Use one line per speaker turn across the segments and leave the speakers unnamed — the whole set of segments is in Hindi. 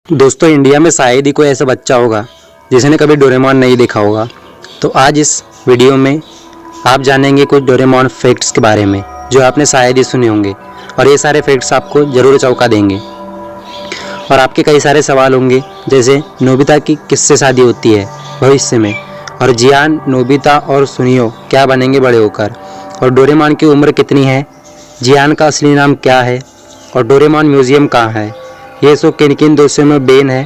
दोस्तों, इंडिया में शायद ही कोई ऐसा बच्चा होगा जिसने कभी डोरेमोन नहीं देखा होगा। तो आज इस वीडियो में आप जानेंगे कुछ डोरेमोन फैक्ट्स के बारे में जो आपने शायद ही सुने होंगे, और ये सारे फैक्ट्स आपको ज़रूर चौंका देंगे। और आपके कई सारे सवाल होंगे, जैसे नोबिता की किससे शादी होती है भविष्य में, और जियान, नोबिता और सुनियो क्या बनेंगे बड़े होकर, और डोरेमोन की उम्र कितनी है, जियान का असली नाम क्या है, और डोरेमोन म्यूज़ियम कहाँ है, ये सब किन किन दोस्तों में बेन है,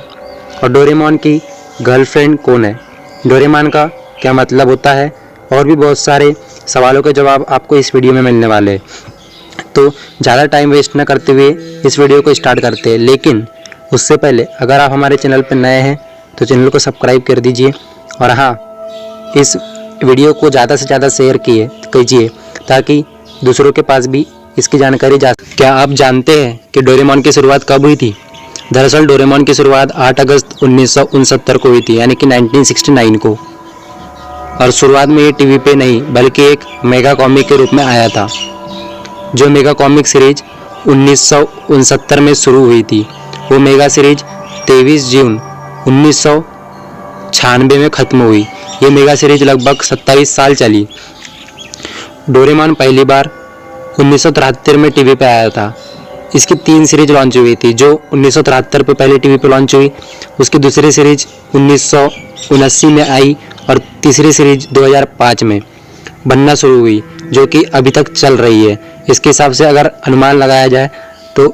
और डोरेमोन की गर्लफ्रेंड कौन है, डोरेमोन का क्या मतलब होता है, और भी बहुत सारे सवालों के जवाब आपको इस वीडियो में मिलने वाले हैं। तो ज़्यादा टाइम वेस्ट न करते हुए इस वीडियो को स्टार्ट करते हैं। लेकिन उससे पहले अगर आप हमारे चैनल पर नए हैं तो चैनल को सब्सक्राइब कर दीजिए, और हाँ, इस वीडियो को ज़्यादा से ज़्यादा शेयर कीजिए ताकि दूसरों के पास भी इसकी जानकारी जा सके। क्या आप जानते हैं कि डोरेमोन की शुरुआत कब हुई थी? दरअसल डोरेमोन की शुरुआत 8 अगस्त 1969 को हुई थी, यानी कि 1969 को। और शुरुआत में ये टीवी पे नहीं बल्कि एक मेगा कॉमिक के रूप में आया था, जो मेगा कॉमिक सीरीज 1969 में शुरू हुई थी। वो मेगा सीरीज 23 जून 1996 में ख़त्म हुई। ये मेगा सीरीज लगभग 27 साल चली। डोरेमोन पहली बार 1973 में टीवी पे आया था। इसकी 3 सीरीज लॉन्च हुई थी, जो 1973 पे पहले टीवी पे लॉन्च हुई। उसकी दूसरी सीरीज 1979 में आई और तीसरी सीरीज 2005 में बनना शुरू हुई, जो कि अभी तक चल रही है। इसके हिसाब से अगर अनुमान लगाया जाए तो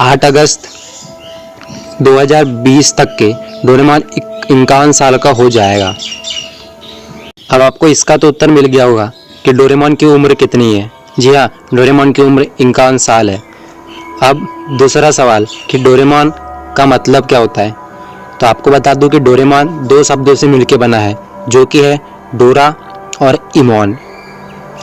8 अगस्त 2020 तक के डोरेमोन 51 साल का हो जाएगा। अब आपको इसका तो उत्तर मिल गया होगा कि डोरेमोन की उम्र कितनी है। जी हाँ, डोरेमोन की उम्र 51 साल है। अब दूसरा सवाल कि डोरेमोन का मतलब क्या होता है, तो आपको बता दूं कि डोरेमोन 2 शब्दों से मिलकर बना है, जो कि है डोरा और इमोन।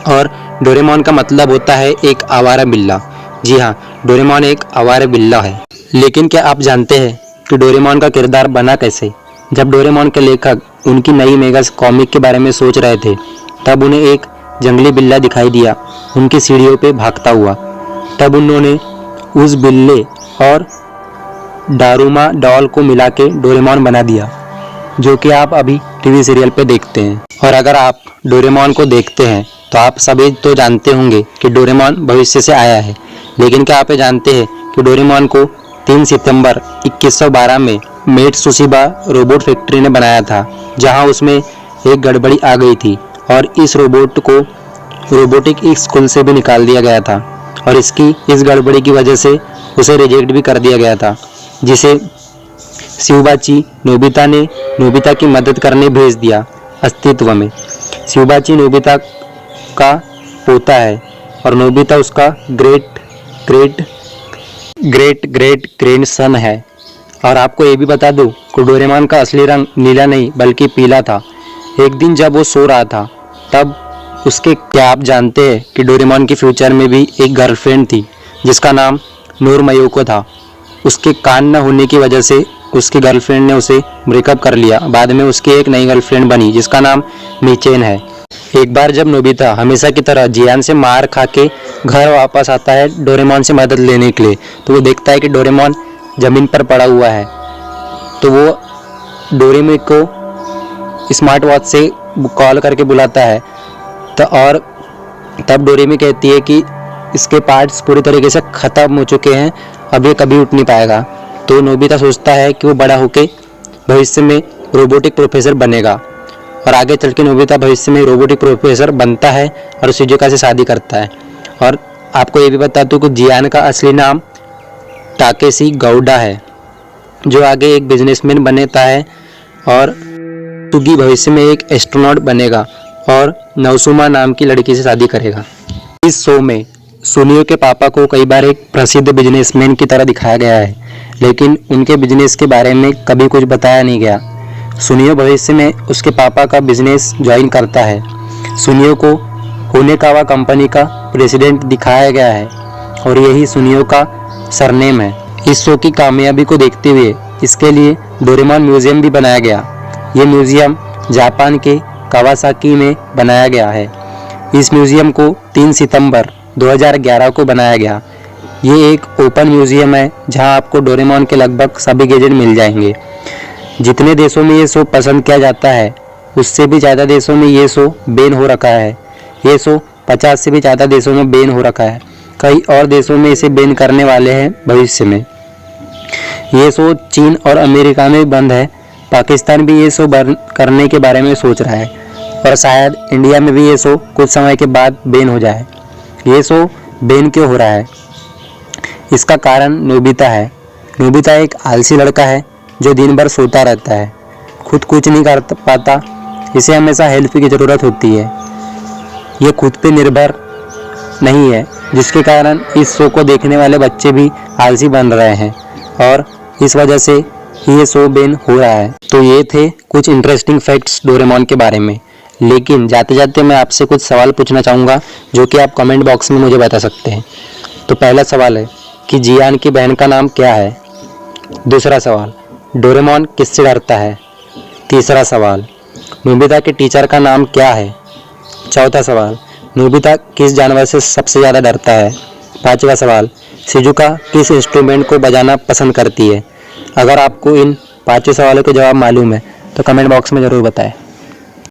और डोरेमोन का मतलब होता है एक आवारा बिल्ला। जी हाँ, डोरेमोन एक आवारा बिल्ला है। लेकिन क्या आप जानते हैं कि डोरेमोन का किरदार बना कैसे? जब डोरेमोन के लेखक उनकी नई मेगा कॉमिक के बारे में सोच रहे थे, तब उन्हें एक जंगली बिल्ला दिखाई दिया उनकी सीढ़ियों पे भागता हुआ। तब उन्होंने उस बिल्ले और डारुमा डॉल को मिला के डोरेमोन बना दिया, जो कि आप अभी टीवी सीरियल पे देखते हैं। और अगर आप डोरेमोन को देखते हैं तो आप सभी तो जानते होंगे कि डोरेमोन भविष्य से आया है। लेकिन क्या आप जानते हैं कि डोरेमोन को 3 सितंबर 2112 में मेट्सुशिबा रोबोट फैक्ट्री ने बनाया था, जहां उसमें एक गड़बड़ी आ गई थी और इस रोबोट को रोबोटिक स्कूल से भी निकाल दिया गया था, और इस गड़बड़ी की वजह से उसे रिजेक्ट भी कर दिया गया था, जिसे शिवबाची नोबिता ने नोबिता की मदद करने भेज दिया अस्तित्व में। शिवबाची नोबिता का पोता है और नोबिता उसका ग्रेट ग्रैंडसन है। और आपको ये भी बता दूं कि डोरेमोन का असली रंग नीला नहीं बल्कि पीला था। एक दिन जब वो सो रहा था, तब उसके क्या आप जानते हैं कि डोरेमोन की फ्यूचर में भी एक गर्लफ्रेंड थी जिसका नाम नोर मयोको था। उसके कान न होने की वजह से उसकी गर्लफ्रेंड ने उसे ब्रेकअप कर लिया। बाद में उसकी एक नई गर्लफ्रेंड बनी जिसका नाम मीचेन है। एक बार जब नोबिता हमेशा की तरह जियान से मार खा के घर वापस आता है डोरेमोन से मदद लेने के लिए, तो वो देखता है कि डोरेमोन ज़मीन पर पड़ा हुआ है। तो वो डोरेमोन को स्मार्ट वॉच से कॉल करके बुलाता है, तो और तब डोरेमी कहती है कि इसके पार्ट्स पूरी तरीके से ख़त्म हो चुके हैं, अब ये कभी उठ नहीं पाएगा। तो नोबिता सोचता है कि वो बड़ा होके भविष्य में रोबोटिक प्रोफेसर बनेगा, और आगे चल के नोबिता भविष्य में रोबोटिक प्रोफेसर बनता है और शिजुका से शादी करता है। और आपको ये भी बता दूं कि जियान का असली नाम टाकेशी गौडा है, जो आगे एक बिजनेसमैन बनता है, और सुगी भविष्य में एक एस्ट्रोनॉट बनेगा और नौसुमा नाम की लड़की से शादी करेगा। इस शो में सुनियो के पापा को कई बार एक प्रसिद्ध बिजनेसमैन की तरह दिखाया गया है, लेकिन उनके बिजनेस के बारे में कभी कुछ बताया नहीं गया। सुनियो भविष्य में उसके पापा का बिजनेस ज्वाइन करता है। सुनियो को होनेकावा कंपनी का प्रेसिडेंट दिखाया गया है, और यही सुनियो का सरनेम है। इस शो की कामयाबी को देखते हुए इसके लिए डोरेमोन म्यूजियम भी बनाया गया। ये म्यूजियम जापान के कावासाकी में बनाया गया है। इस म्यूजियम को 3 सितंबर 2011 को बनाया गया। ये एक ओपन म्यूजियम है जहां आपको डोरेमोन के लगभग सभी गैजेट मिल जाएंगे। जितने देशों में ये शो पसंद किया जाता है उससे भी ज़्यादा देशों में ये शो बैन हो रखा है। ये शो 50 से भी ज़्यादा देशों में बैन हो रखा है। कई और देशों में इसे बैन करने वाले हैं भविष्य में। ये शो चीन और अमेरिका में बंद है। पाकिस्तान भी ये शो बंद करने के बारे में सोच रहा है और शायद इंडिया में भी ये शो कुछ समय के बाद बैन हो जाए। ये शो बैन क्यों हो रहा है? इसका कारण नोबिता है। नोबिता एक आलसी लड़का है जो दिन भर सोता रहता है, खुद कुछ नहीं कर पाता। इसे हमेशा हेल्प की ज़रूरत होती है। ये खुद पे निर्भर नहीं है, जिसके कारण इस शो को देखने वाले बच्चे भी आलसी बन रहे हैं और इस वजह से ये शो बैन हो रहा है। तो ये थे कुछ इंटरेस्टिंग फैक्ट्स डोरेमोन के बारे में। लेकिन जाते जाते मैं आपसे कुछ सवाल पूछना चाहूँगा जो कि आप कमेंट बॉक्स में मुझे बता सकते हैं। तो पहला सवाल है कि जियान की बहन का नाम क्या है? दूसरा सवाल, डोरेमोन किससे डरता है? तीसरा सवाल, नोबिता के टीचर का नाम क्या है? चौथा सवाल, नोबिता किस जानवर से सबसे ज़्यादा डरता है? पांचवा सवाल, शिजुका किस इंस्ट्रूमेंट को बजाना पसंद करती है? अगर आपको इन पांचों सवालों के जवाब मालूम है तो कमेंट बॉक्स में ज़रूर बताएं।